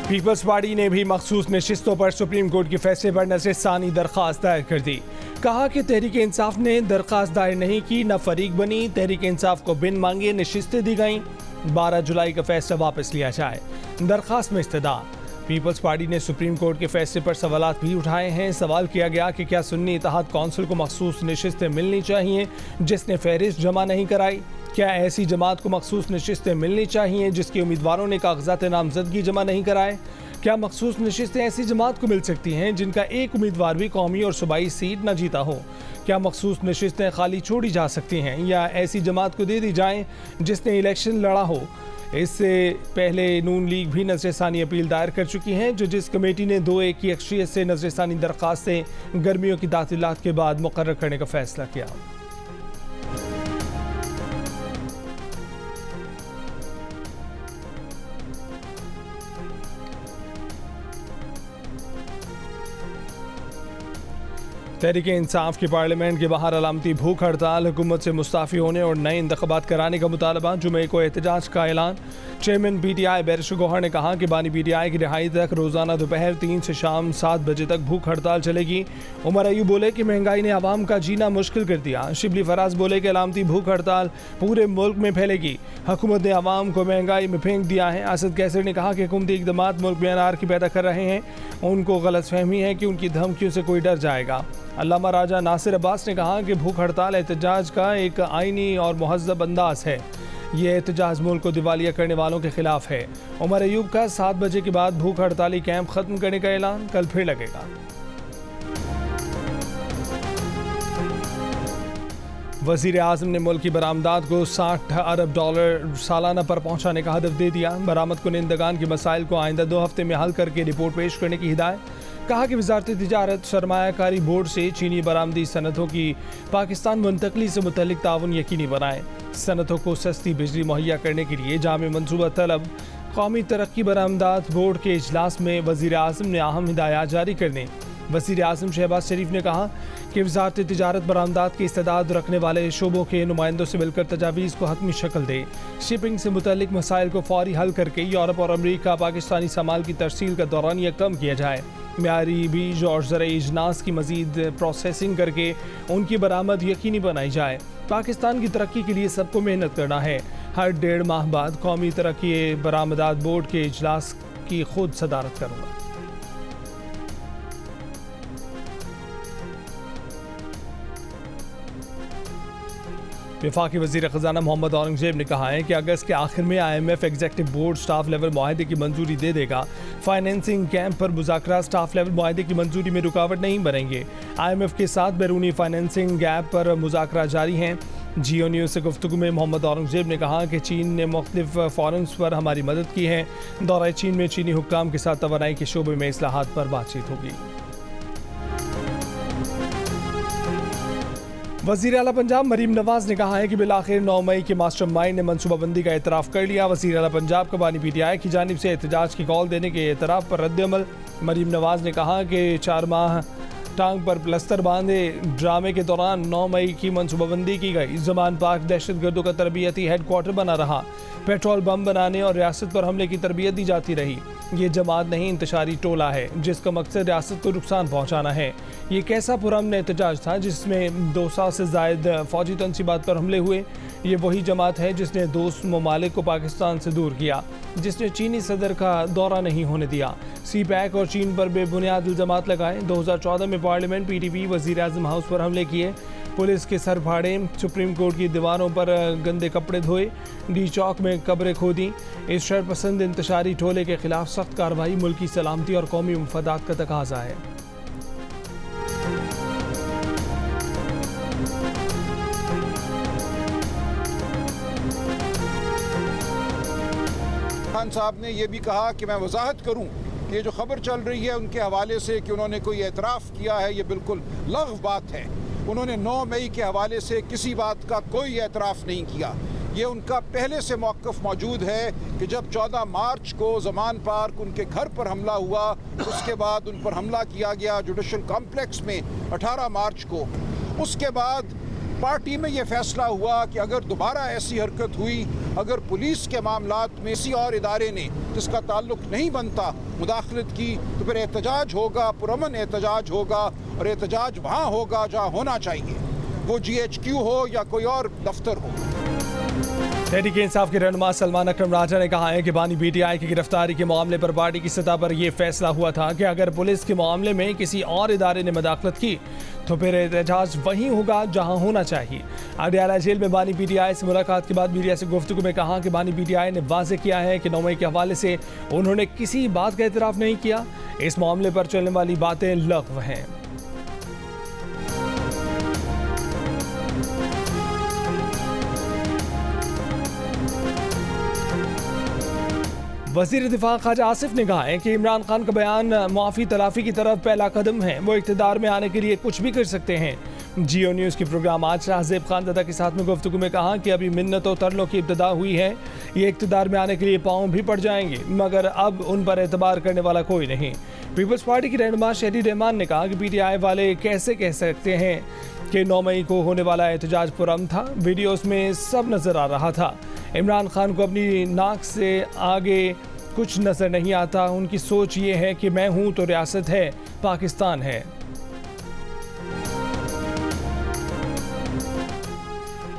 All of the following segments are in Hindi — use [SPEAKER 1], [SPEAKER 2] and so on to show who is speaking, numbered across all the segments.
[SPEAKER 1] पीपल्स पार्टी ने भी मखसूस नशिस्तों पर सुप्रीम कोर्ट के फैसले पर नज़रसानी दरख्वास्त दायर कर दी। कहा कि तहरीक इंसाफ ने दरख्वास्त दायर नहीं की, न फरीक बनी, तहरीक इंसाफ को बिन मांगे नशिस्तें दी गईं। 12 जुलाई का फैसला वापस लिया जाए। दरख्वास्त में इस्तदा। पीपल्स पार्टी ने सुप्रीम कोर्ट के फैसले पर सवालात भी उठाए हैं। सवाल किया गया कि क्या सुन्नी इत्तेहाद कौंसिल को मखसूस नशिस्तें मिलनी चाहिए जिसने फहरिस्त जमा नहीं कराई? क्या ऐसी जमात को मखसूस नशिस्तें मिलनी चाहिए जिसके उम्मीदवारों ने कागजात नामजदगी जमा नहीं कराए? क्या मखसूस नशिस्तें ऐसी जमात को मिल सकती हैं जिनका एक उम्मीदवार भी कौमी और सूबाई सीट न जीता हो? क्या मखसूस नशिस्तें खाली छोड़ी जा सकती हैं या ऐसी जमात को दे दी जाएँ जिसने इलेक्शन लड़ा हो? इससे पहले नून लीग भी नज़रसानी अपील दायर कर चुकी है, जो जिस कमेटी ने 2-1 की अक्सरियत से नज़रसानी दरख्वास्तें गर्मियों की तातीलात के बाद मुकर्रर करने का फैसला किया। तहरीक इंसाफ की पार्लियामेंट के बाहर अलामती भूख हड़ताल, हुकूमत से मुस्ताफ़ी होने और नए इंतखाबात कराने का मुतालबा, जुमे को एहतजाज का ऐलान। चेयरमैन PTI बैरिस्टर गौहर ने कहा कि बानी PTI की रिहाई तक रोज़ाना दोपहर 3 से शाम 7 बजे तक भूख हड़ताल चलेगी। उमर अयूब बोले कि महंगाई ने आवाम का जीना मुश्किल कर दिया। शिबली फराज बोले कि अलामती भूख हड़ताल पूरे मुल्क में फैलेगी। हुकूमत ने आवाम को महंगाई में फेंक दिया है। असद कैसर ने कहा कि हुकूमती इक़दामात मुल्क में अनारकी पैदा कर रहे हैं। उनको गलतफहमी है कि उनकी धमकियों से कोई डर जाएगा। अल्लामा राजा नासिर अब्बास ने कहा कि भूख हड़ताल एहतजाज का एक आईनी और महज़्ज़ब अंदाज है। ये एहतजाज मुल्क को दिवालिया करने वालों के खिलाफ है। उमर अयूब का 7 बजे के बाद भूख हड़ताली कैंप खत्म करने का ऐलान कल फिर लगेगा। वज़ीर आज़म ने मुल्क की बरामदात को $60 अरब सालाना पर पहुँचाने का हदफ दे दिया। बरामद कुनिंदगान के मसाइल को आइंदा 2 हफ्ते में हल करके रिपोर्ट पेश करने की हिदायत। कहा कि वज़ारत तिजारत सरमायाकारी बोर्ड से चीनी बरामदी सनतों की पाकिस्तान मुंतकली से मुतल्लिक ताउन यकीनी बनाए। सनतों को सस्ती बिजली मुहैया करने के लिए जामे मनसूबा तलब। कौमी तरक्की बरामदात बोर्ड के इजलास में वज़ीर आज़म ने अहम हिदायत जारी कर दी। वज़ीर आज़म शहबाज शरीफ ने कहा कि वज़ारत तिजारत बरामदात की इस्तेदाद रखने वाले शोबों के नुमाइंदों से मिलकर तजावीज़ को हतमी शक्ल दे। शिपिंग से मुतल्लिक मसाइल को फौरी हल करके यूरोप और अमरीका पाकिस्तानी सामान की तरसील का दौरानिया कम किया जाए। म्यारी बीज और ज़राई अजनास की मज़ीद प्रोसेसिंग करके उनकी बरामद यकीनी बनाई जाए। पाकिस्तान की तरक्की के लिए सबको मेहनत करना है। हर 1.5 माह बाद कौमी तरक्की बरामदात बोर्ड के इजलास की खुद सदारत करूँगा। वफाकी वज़ीर ख़ज़ाना मोहम्मद औरंगज़ेब ने कहा है कि अगस्त के आखिर में IMF executive board staff level मुआहदे की मंजूरी दे देगा। फाइनेंसिंग कैंप पर मुज़ाकरा स्टाफ लेवल मुआहदे की मंजूरी में रुकावट नहीं बनेंगे। IMF के साथ बैरूनी फाइनेंसिंग गैप पर मुज़ाकरा जारी हैं। जियो न्यूज़ से गुफ्तगू में मोहम्मद औरंगज़ेब ने कहा कि चीन ने मुख्तलिफ फोरम्स पर हमारी मदद की है। दौरा चीन में चीनी हुक्काम के साथ तवानाई के शोबे में इस्लाहात पर बातचीत होगी। वज़ीर आला पंजाब मरीम नवाज ने कहा है कि बिलाखिर 9 मई के मास्टरमाइंड ने मनसूबाबंदी का एतराफ़ कर लिया। वज़ीर आला पंजाब का बानी PTI की जानिब से एहतजाज की कॉल देने के एतराफ़ पर रद्द-ए-अमल। मरीम नवाज ने कहा कि 4 माह टांग पर प्लस्तर बांधे ड्रामे के दौरान 9 मई की मनसूबाबंदी की गई। ज़मान पाक दहशतगर्दों का तरबियती हेडक्वार्टर बना रहा। पेट्रोल बम बनाने और रियासत पर हमले की तरबियत दी जाती रही। ये जमात नहीं, इंतशारी टोला है जिसका मकसद रियासत को नुकसान पहुँचाना है। ये कैसा पुरअमन एहतजाज था जिसमें 200 से ज़ायद फ़ौजी तनसीबात पर हमले हुए। ये वही जमात है जिसने दोस्त ममालिक को पाकिस्तान से दूर किया, जिसने चीनी सदर का दौरा नहीं होने दिया, CPEC और चीन पर बेबुनियाद इल्ज़ामात लगाए। 2014 में पार्लियामेंट, PTV, वज़ीर आज़म हाउस पर हमले किए, पुलिस के सर फाड़े, सुप्रीम कोर्ट की दीवारों पर गंदे कपड़े धोए, डी चौक में कब्रें खोदी। इस शरपसंद इंतशारी टोले के खिलाफ सख्त कार्रवाई मुल्की सलामती और कौमी मफादात का तकाजा है।
[SPEAKER 2] खान साहब ने यह भी कहा कि मैं वजाहत करूं कि ये जो खबर चल रही है उनके हवाले से कि उन्होंने कोई एतराफ़ किया है, ये बिल्कुल लग़्व बात है। उन्होंने 9 मई के हवाले से किसी बात का कोई एतराफ़ नहीं किया। ये उनका पहले से मौक़िफ़ मौजूद है कि जब 14 मार्च को ज़मान पार्क उनके घर पर हमला हुआ, उसके बाद उन पर हमला किया गया जुडिशल कॉम्प्लेक्स में 18 मार्च को, उसके बाद पार्टी में ये फैसला हुआ कि अगर दोबारा ऐसी हरकत हुई, अगर पुलिस के मामलात में किसी और इदारे ने जिसका ताल्लुक नहीं बनता मुदाखलत की, तो फिर एहतजाज होगा, पुरअमन एहतजाज होगा, और एहतजाज वहाँ होगा जहाँ होना चाहिए, वो GHQ हो या कोई और दफ्तर हो।
[SPEAKER 1] तहरीक इंसाफ के रहनुमा सलमान अकरम राजा ने कहा है कि बानी PTI की गिरफ्तारी के मामले पर पार्टी की सतह पर यह फैसला हुआ था कि अगर पुलिस के मामले में किसी और इदारे ने मदाखलत की तो फिर एहतजाज वहीं होगा जहां होना चाहिए। अडयाला जेल में बानी PTI से मुलाकात के बाद मीडिया से गुफ्तगू में कहा कि बानी PTI ने वाज़ेह किया है कि 9 मई के हवाले से उन्होंने किसी बात का एतराफ़ नहीं किया। इस मामले पर चलने वाली बातें लग़्व हैं। वज़ीर दिफा ख्वाजा आसिफ ने कहा है कि इमरान खान का बयान मुआफ़ी तलाफ़ी की तरफ पहला कदम है, वो इक़्तिदार में आने के लिए कुछ भी कर सकते हैं। जियो न्यूज़ के प्रोग्राम आज शाहज़ेब खानज़ादा के साथ में गुफ्तगू में कहा कि अभी मिन्नतों तरलों की इब्तिदा हुई है, ये इक़्तिदार में आने के लिए पाँव भी पड़ जाएंगे, मगर अब उन पर एतबार करने वाला कोई नहीं। पीपल्स पार्टी की रहनुमा शहरी रहमान ने कहा कि PTI वाले कैसे कह सकते हैं कि 9 मई को होने वाला एहतजाज पुरअमन था, वीडियोस में सब नज़र आ रहा था। इमरान खान को अपनी नाक से आगे कुछ नज़र नहीं आता, उनकी सोच ये है कि मैं हूँ तो रियासत है, पाकिस्तान है।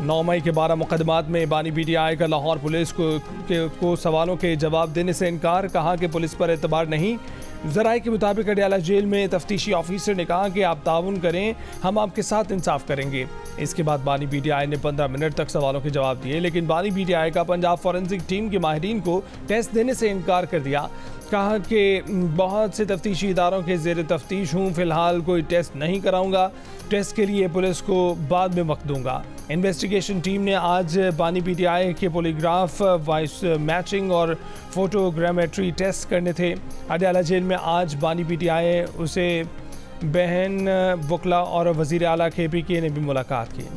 [SPEAKER 1] 9 मई के 12 मुकदमात में बानी PTI का लाहौर पुलिस को सवालों के जवाब देने से इनकार, कहा कि पुलिस पर एतबार नहीं। ज़राए के मुताबिक अडयाला जेल में तफ्तीशी ऑफिसर ने कहा कि आप ताउन करें, हम आपके साथ इंसाफ करेंगे। इसके बाद बानी PTI ने 15 मिनट तक सवालों के जवाब दिए, लेकिन बानी PTI का पंजाब फॉरेंसिक टीम के माहिरीन को टेस्ट देने से इनकार कर दिया। कहा कि बहुत से तफ्तीशी इदारों के ज़ेर तफ्तीश हूँ, फ़िलहाल कोई टेस्ट नहीं कराऊंगा, टेस्ट के लिए पुलिस को बाद में वक्त दूंगा। इन्वेस्टिगेशन टीम ने आज बानी PTI के पॉलीग्राफ, वॉइस मैचिंग और फोटोग्रामेट्री टेस्ट करने थे। अडयाला जेल में आज बानी PTI उसे बहन वकला और वज़ीर आला KPK ने भी मुलाकात की।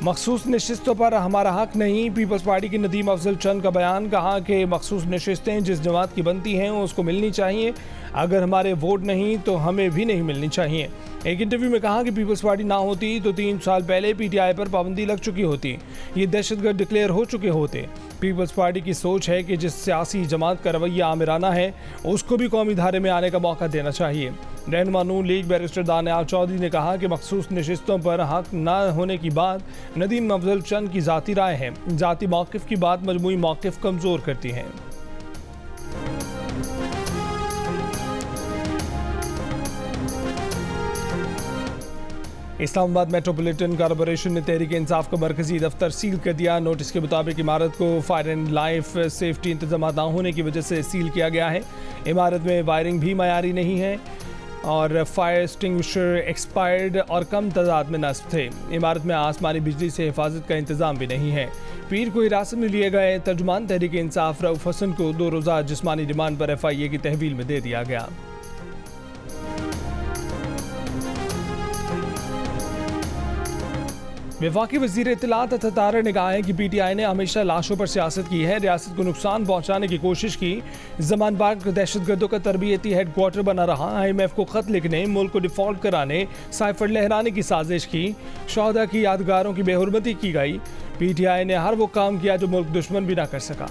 [SPEAKER 1] मखसूस नशिस्तों पर हमारा हक नहीं, पीपल्स पार्टी के नदीम अफजल चंद का बयान। कहा कि मखसूस नशिस्तें जिस जमात की बनती हैं उसको मिलनी चाहिए, अगर हमारे वोट नहीं तो हमें भी नहीं मिलनी चाहिए। एक इंटरव्यू में कहा कि पीपल्स पार्टी ना होती तो 3 साल पहले PTI पर पाबंदी लग चुकी होती, ये दहशतगर्द डिक्लेयर हो चुके होते। पीपल्स पार्टी की सोच है कि जिस सियासी जमात का रवैया आमिराना है उसको भी कौमी धारे में आने का मौका देना चाहिए। रहनुमा नून लीग बैरिस्टर दानियाल चौधरी ने कहा कि मखसूस नशिस्तों पर हक न होने की बात नदीम अफजल चंद की ज़ाती राय है, ज़ाती मौक़िफ़ की बात मजमूई मौक़िफ़ कमज़ोर करती है। इस्लामाबाद मेट्रोपॉलिटन कॉरपोरेशन ने तहरीक इंसाफ का मरकजी दफ्तर सील कर दिया। नोटिस के मुताबिक इमारत को फायर एंड लाइफ सेफ्टी इंतजाम न होने की वजह से सील किया गया है। इमारत में वायरिंग भी मयारी नहीं है और फायर एक्सटिंग्विशर एक्सपायर्ड और कम तादाद में नस्ब थे। इमारत में आसमानी बिजली से हिफाजत का इंतजाम भी नहीं है। पीर को हिरासत में लिए गए तर्जुमान तहरीक इंसाफ रऊफ हसन को 2 रोज़ा जिस्मानी रिमांड पर FIA की तहवील में दे दिया गया। वफाकी वज़ीर इत्तलात अतातारा ने कहा है कि PTI ने हमेशा लाशों पर सियासत की है, रियासत को नुकसान पहुंचाने की कोशिश की। जमान बाग दहशतगर्दों का तरबियती हेडक्वार्टर बना रहा। IMF को खत लिखने, मुल्क को डिफॉल्ट कराने, साइफर लहराने की साजिश की। शहदा की यादगारों की बेहुरमती की गई। PTI ने हर वो काम किया जो मुल्क दुश्मन भी ना कर सका।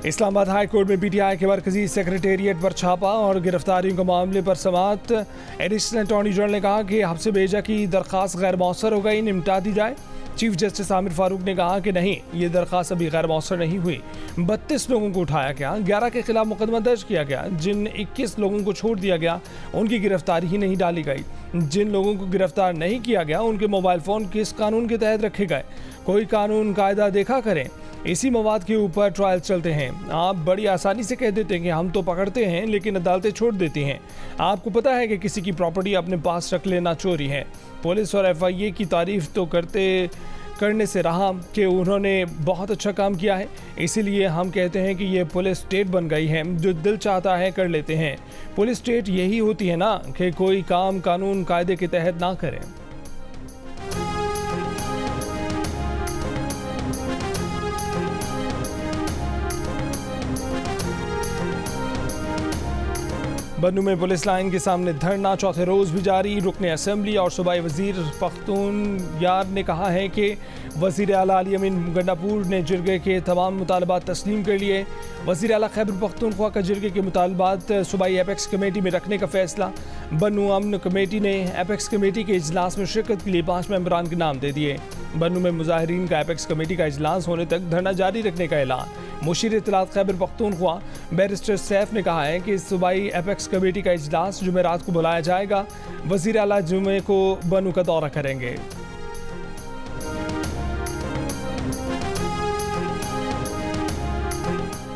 [SPEAKER 1] इस्लामाबाद हाई कोर्ट में PTI के मरकजी सेक्रेटेरिएट पर छापा और गिरफ्तारियों के मामले पर समाअत। एडिशनल अटॉर्नी जनरल ने कहा कि हफ्से भेजा की दरख्वास्त गैर मौसर हो गई, निपटा दी जाए। चीफ जस्टिस आमिर फारूक ने कहा कि नहीं, ये दरख्वास्त अभी गैर मौसर नहीं हुई। 32 लोगों को उठाया गया, 11 के खिलाफ मुकदमा दर्ज किया गया। जिन 21 लोगों को छोड़ दिया गया उनकी गिरफ्तारी ही नहीं डाली गई। जिन लोगों को गिरफ्तार नहीं किया गया उनके मोबाइल फ़ोन किस कानून के तहत रखे गए, कोई कानून कायदा देखा करें। इसी मवाद के ऊपर ट्रायल चलते हैं। आप बड़ी आसानी से कह देते हैं कि हम तो पकड़ते हैं लेकिन अदालतें छोड़ देती हैं। आपको पता है कि किसी की प्रॉपर्टी अपने पास रख लेना चोरी है। पुलिस और FIA की तारीफ तो करने से रहा कि उन्होंने बहुत अच्छा काम किया है, इसीलिए हम कहते हैं कि ये पुलिस स्टेट बन गई है, जो दिल चाहता है कर लेते हैं। पुलिस स्टेट यही होती है ना कि कोई काम कानून कायदे के तहत ना करें। बन्नू में पुलिस लाइन के सामने धरना चौथे रोज भी जारी। रुकने असेंबली और सूबाई वजीर पख्तूनख्वा ने कहा है कि वजीर आला अली अमीन गंडापुर ने जिरगे के तमाम मुतालबात तस्लीम कर लिए। वजीर आला खैबर पख्तूनख्वा का जिरगे के मुतालबात सूबाई एपेक्स कमेटी में रखने का फैसला। बन्नू अमन कमेटी ने एपेक्स कमेटी के इजलास में शिरकत के लिए 5 मेंबरान के नाम दे दिए। बन्नू में मुजाहिरीन का एपेक्स कमेटी का इजलास होने तक धरना जारी रखने का ऐलान। मुशीर इत्तलात खैबर पख्तूनख्वा बैरिस्टर सैफ ने कहा है कि सूबाई एपेक्स कमेटी का इजलास जुमेरात को बुलाया जाएगा। वजीर आला जुमे को बन्नू का दौरा करेंगे।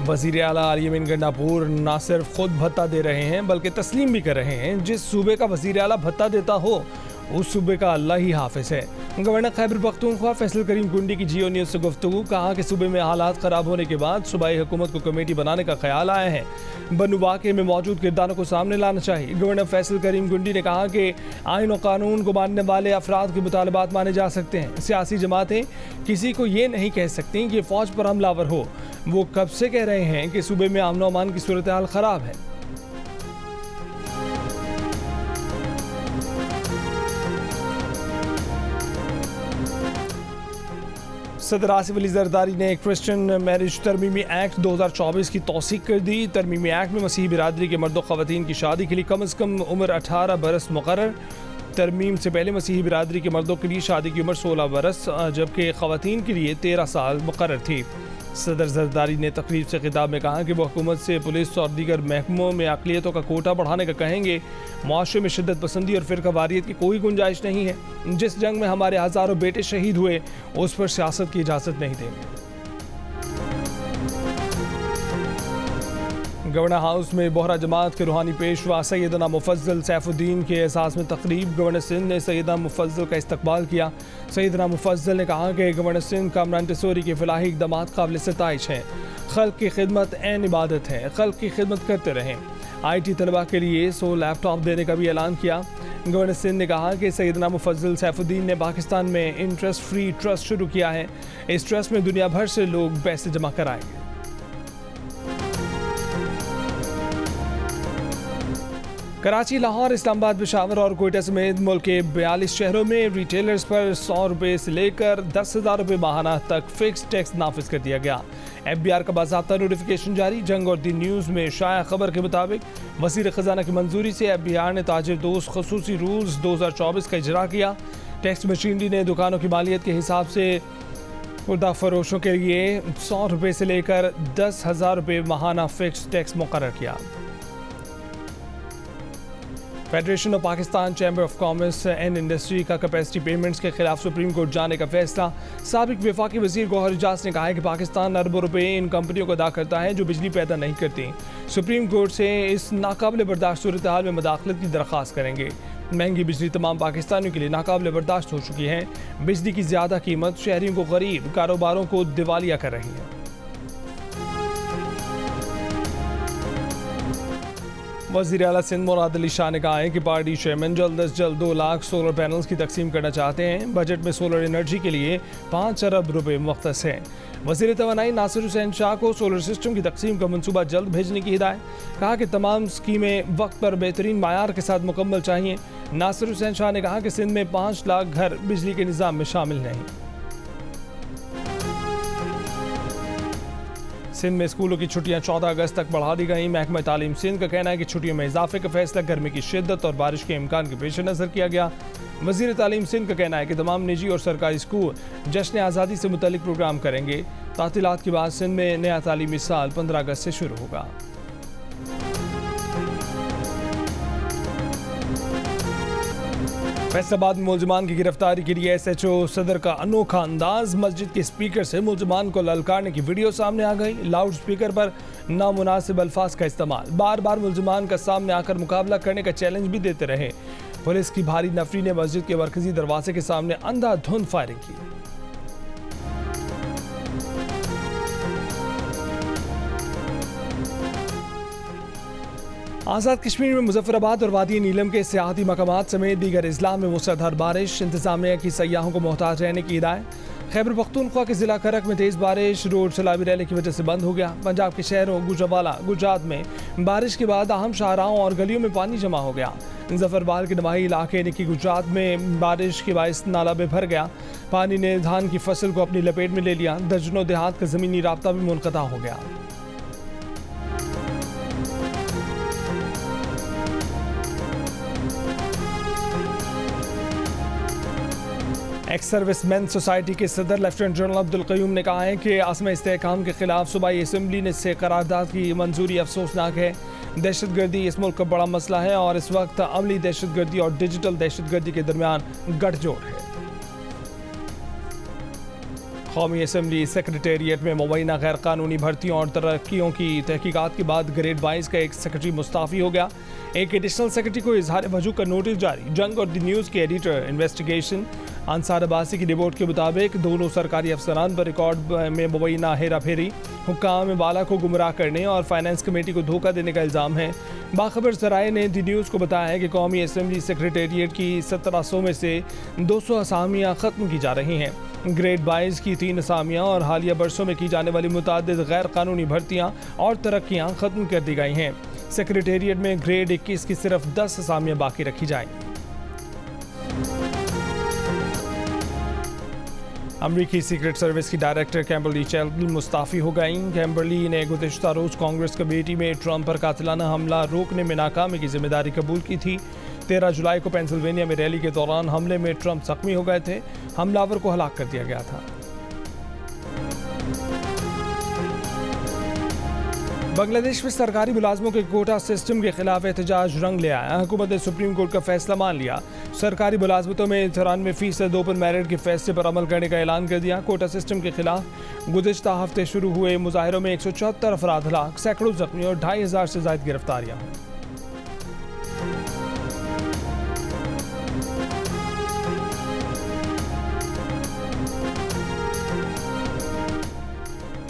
[SPEAKER 1] वजीर आला अली अमीन गंडापुर न सिर्फ खुद भत्ता दे रहे हैं बल्कि तस्लीम भी कर रहे हैं। जिस सूबे का वजीर आला भत्ता देता हो उस सूबे का अल्लाह ही हाफिज है। गवर्नर खैबर पख्तूनख्वा फैसल करीम कुंडी की जियो न्यूज़ से गुफ्तगू। कहा कि सूबे में हालात ख़राब होने के बाद सूबाई हुकूमत को कमेटी बनाने का ख्याल आया है। बन्नू वाक़े में मौजूद किरदारों को सामने लाना चाहिए। गवर्नर फैसल करीम कुंडी ने कहा कि आइन और कानून को मानने वाले अफराद के मुतालबात माने जा सकते हैं। सियासी जमातें किसी को ये नहीं कह सकती कि फ़ौज पर हमलावर हो। वो कब से कह रहे हैं कि सूबे में अमन अमान की सूरत हाल ख़राब है। सदर आसिफ अली जरदारी ने क्रिश्चियन मैरिज तरमीमी एक्ट 2024 की तौसीक कर दी। तरमीमी एक्ट में मसीही बिरादरी के मर्द ख़वातीन की शादी के लिए कम अज़ कम उम्र 18 बरस मुकर्रर। तरमीम से पहले मसीही बिरादरी के मर्दों के लिए शादी की उम्र 16 बरस जबकि ख़वातीन के लिए 13 साल मुकर्रर थी। सदर जरदारी ने तकरीब से खिताब में कहा कि वो हुकूमत से पुलिस और दीगर महकमों में अक़लियतों का कोटा बढ़ाने का कहेंगे। मुआशरे में शिद्दत पसंदी और फ़िरका वारियत की कोई गुंजाइश नहीं है। जिस जंग में हमारे हज़ारों बेटे शहीद हुए उस पर सियासत की इजाज़त नहीं देंगे। गवर्नर हाउस में बोहरा जमात के रूहानी पेशवा सैयदना मुफज्जल सैफुद्दीन के एहसास में तकरीब। गवर्नर सिंध ने सैयदना मुफज्जल का इस्तकबाल किया। सैयदना मुफज्जल ने कहा कि गवर्नर सिंध कामरान टिसोरी के फलाही इक़दामात काबिल सताइश हैं। खल्क़ की खिदमत ऐन इबादत है, खल्क़ की खिदमत करते रहें। IT तलबा के लिए 100 लैपटॉप देने का भी ऐलान किया। गवर्नर सिंध ने कहा कि सैयदना मुफज्जल सैफुद्दीन ने पाकिस्तान में इंटरेस्ट फ्री ट्रस्ट शुरू किया है। इस ट्रस्ट में दुनिया भर से लोग पैसे जमा कराएंगे। कराची, लाहौर, इस्लामाबाद, पेशावर और कोयटा समेत मुल्क के 42 शहरों में रिटेलर्स पर 100 रुपये से लेकर 10,000 रुपये माहाना तक फिक्स टैक्स नाफिज कर दिया गया। FBR का बाज़ाब्ता नोटिफिकेशन जारी। जंग और दी न्यूज़ में शाया खबर के मुताबिक वज़ीर ख़जाना की मंजूरी से FBR ने ताजिर दोस्त खसूसी रूल्स 2024 का इजरा किया। टैक्स मशीनरी ने दुकानों की मालियत के हिसाब से खुर्दा फरोशों के लिए 100 रुपये से लेकर 10,000 रुपये माहाना फिक्स टैक्स मुकर्रर किया। Federation of Pakistan chamber of commerce and industry का कैपेसिटी पेमेंट्स के खिलाफ सुप्रीम कोर्ट जाने का फैसला। साबिक वफाकी वजीर गौहर इजाज ने कहा है कि पाकिस्तान अरबों रुपए इन कंपनियों को अदा करता है जो बिजली पैदा नहीं करती। सुप्रीम कोर्ट से इस नाकाबिल बर्दाश्त सूरत हाल में मदाखलत की दरख्वास्त करेंगे। महंगी बिजली तमाम पाकिस्तानियों के लिए नाकाबिल बर्दाश्त हो चुकी है। बिजली की ज़्यादा कीमत शहरियों को गरीब कारोबारों को दिवालिया कर रही है। वज़ीर आला सिंध मुराद अली शाह ने कहा है कि पार्टी चेयरमैन जल्द अज जल्द 2 लाख सोलर पैनल्स की तकसीम करना चाहते हैं। बजट में सोलर एनर्जी के लिए 5 अरब रुपये मुख्तस हैं। वज़ीर तवानाई नासिर हुसैन शाह को सोलर सिस्टम की तकसीम का मनसूबा जल्द भेजने की हिदायत। कहा कि तमाम स्कीमें वक्त पर बेहतरीन मायार के साथ मुकम्मल चाहिए। नासिर हुसैन शाह ने कहा कि सिंध में 5 लाख घर बिजली के निज़ाम में शामिल नहीं। सिंध में स्कूलों की छुट्टियां 14 अगस्त तक बढ़ा दी गई। महकमा तालीम सिंध का कहना है कि छुट्टियों में इजाफे का फैसला गर्मी की शिद्दत और बारिश के इम्कान के पेश नज़र किया गया। वज़ीर तालीम सिंध का कहना है कि तमाम निजी और सरकारी स्कूल जश्न आज़ादी से मुतल्लिक प्रोग्राम करेंगे। तातीलात के बाद सिंध में नया तालीमी साल 15 अगस्त से शुरू होगा। फैसलाबाद में मुलजमान की गिरफ्तारी के लिए SHO सदर का अनोखा अंदाज। मस्जिद के स्पीकर से मुलजमान को ललकारने की वीडियो सामने आ गई। लाउड स्पीकर पर नामुनासिब अल्फाज का इस्तेमाल। बार बार मुलजमान का सामने आकर मुकाबला करने का चैलेंज भी देते रहे। पुलिस की भारी नफरी ने मस्जिद के मरकजी दरवाजे के सामने अंधाधुंध फायरिंग की। आज़ाद कश्मीर में मुजफ्फराबाद और वादी नीलम के सियाहती मकामात समेत दीगर इज़ला में मुसलधार बारिश। इंतजामिया की सयाहों को मोहताज रहने की हिदायत। खैबर पख्तूनख्वा के जिला करक में तेज़ बारिश रोड सैलाबी रैली की वजह से बंद हो गया। पंजाब के शहरों गुजरावाला गुजरात में बारिश के बाद अहम शाहराहों और गलियों में पानी जमा हो गया। जफरबाल के नवाही इलाके निकी गुजरात में बारिश के बायस नाला में भर गया। पानी ने धान की फसल को अपनी लपेट में ले लिया। दर्जनों देहात का ज़मीनी राब्ता भी मुनक़ता हो गया। एक्स सर्विसमैन सोसाइटी के सदर लेफ्टिनेंट जनरल अब्दुल क़य्यूम ने कहा है कि आसमा इस्तेहकाम के खिलाफ सूबाई असम्बली ने से करारदाद की मंजूरी अफसोसनाक है। दहशतगर्दी इस मुल्क का बड़ा मसला है और इस वक्त अमली दहशतगर्दी और डिजिटल दहशतगर्दी के दरमियान गठजोड़ है। कौमी असम्बली सेक्रेटेरिएट में मुबैना गैर कानूनी भर्तियों और तरक्कियों की तहकीकात के बाद ग्रेड 22 का एक सेक्रेटरी मुस्ताफ़ी हो गया। एक एडिशनल सेक्रेटरी को इजहार वजू का नोटिस जारी। जंग और द न्यूज़ के एडिटर इन्वेस्टिगेशन अंसार अब्बासी की रिपोर्ट के मुताबिक दोनों सरकारी अफसरान पर रिकॉर्ड में मुबैना हेरा फेरी, हुक्काम बाला को गुमराह करने और फाइनेंस कमेटी को धोखा देने का इल्ज़ाम है। बाखबर ज़राए ने द न्यूज़ को बताया है कि कौमी असम्बली सेक्रेटेरिएट की 1700 में से 200 असामियाँ ख़त्म की जा रही हैं। ग्रेड 22 की 3 असामियाँ और हालिया बरसों में की जाने वाली मुतादिद गैर कानूनी भर्तियाँ और तरक्कियाँ ख़त्म कर दी गई हैं। सेक्रेटेरिएट में ग्रेड 21 की सिर्फ 10 असामियाँ बाकी रखी जाएंगी। अमरीकी सीक्रेट सर्विस की डायरेक्टर कैम्बरली चैपल मुस्ताफ़ी हो गई। कैम्बरली ने गुज़िश्ता रोज़ कांग्रेस कमेटी में ट्रंप पर कातिलाना हमला रोकने में नाकामी की जिम्मेदारी कबूल की थी। 13 जुलाई को पेंसिल्वेनिया में रैली के दौरान हमले में ट्रंप जख्मी हो गए थे। हमलावर को हलाक कर दिया गया था। बांग्लादेश में सरकारी मुलाजमों के कोटा सिस्टम के खिलाफ एहतजाज रंग ले आया। हुकूमत ने सुप्रीम कोर्ट का फैसला मान लिया। सरकारी मुलाजमतों में 93% ओपन मेरिट के फैसले पर अमल करने का ऐलान कर दिया। कोटा सिस्टम के खिलाफ गुज़िश्ता हफ्ते शुरू हुए मुजाहिरों में 174 अफराद हलाक, सैकड़ों जख्मी और 2500 से ज़ायद गिरफ्तारियाँ हुई।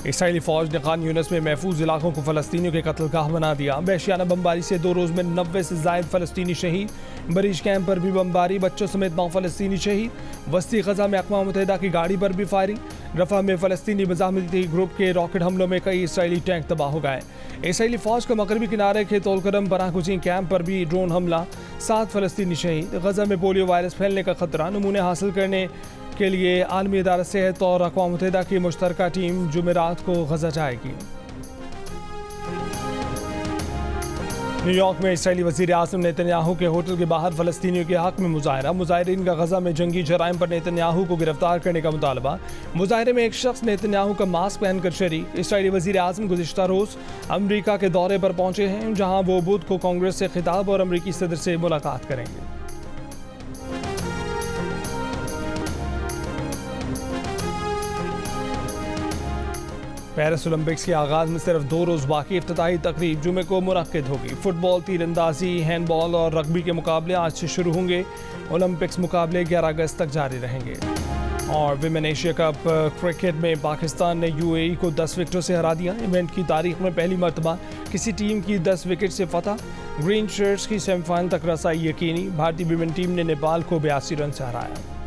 [SPEAKER 1] इसराइली फौज ने खान यूनिस में महफूज इलाकों को फ़लस्तीनियों के कत्लगाह बना दिया। वहशियाना बमबारी से 2 रोज़ में 90 से ज़ायद फ़लस्तीनी शहीद। बरीज कैंप पर भी बमबारी, बच्चों समेत 9 फ़लस्तीनी शहीद। वस्ती ग़ज़ा में अक़वाम मुत्तहिदा की गाड़ी पर भी फायरिंग। रफ़ा में फ़लस्तीनी मज़ाहमती ग्रुप के रॉकेट हमलों में कई इसराइली टैंक तबाह हो गए। इसराइली फ़ौज का मगरबी किनारे के तोलकरम पनाहगुज़ीन कैंप पर भी ड्रोन हमला, 7 फ़लस्तीनी शहीद। ग़ज़ा में पोलियो वायरस फैलने का खतरा, नमूने हासिल करने के लिए आलमी इदारा सेहत और अक़वाम मुत्तहिदा की मुश्तरका टीम जुमेरात को ग़ज़ा जाएगी। न्यूयॉर्क में इसराइली वज़ीर आज़म नेतन्याहू के होटल के बाहर फ़लस्तीनियों के हक़ में मुज़ाहरा। मुज़ाहिरीन का ग़ज़ा में जंगी जराइम पर नेतन्याहू को गिरफ्तार करने का मुतालबा। मुज़ाहरे में एक शख्स नेतन्याहू का मास्क पहनकर शरीक। इसराइली वज़ीर आज़म गुज़िश्ता रोज़ अमरीका के दौरे पर पहुँचे हैं, जहाँ वो बुध को कांग्रेस से खिताब और अमरीकी सदर से मुलाकात करेंगे। पेरिस ओलंपिक्स के आगाज़ में सिर्फ 2 रोज़ बाकी। इफ्तिताही तकरीब जुमे को मुनक्किद होगी। फुटबॉल, तीरंदाजी, हैंडबॉल और रग्बी के मुकाबले आज से शुरू होंगे। ओलंपिक्स मुकाबले 11 अगस्त तक जारी रहेंगे। और विमेन एशिया कप क्रिकेट में पाकिस्तान ने यूएई को 10 विकेटों से हरा दिया। इवेंट की तारीख में पहली मरतबा किसी टीम की 10 विकेट से फतह। ग्रीन शर्ट्स की सेमीफाइनल तक रसाई यकीनी। भारतीय विमेन टीम ने नेपाल को 82 रन से हराया।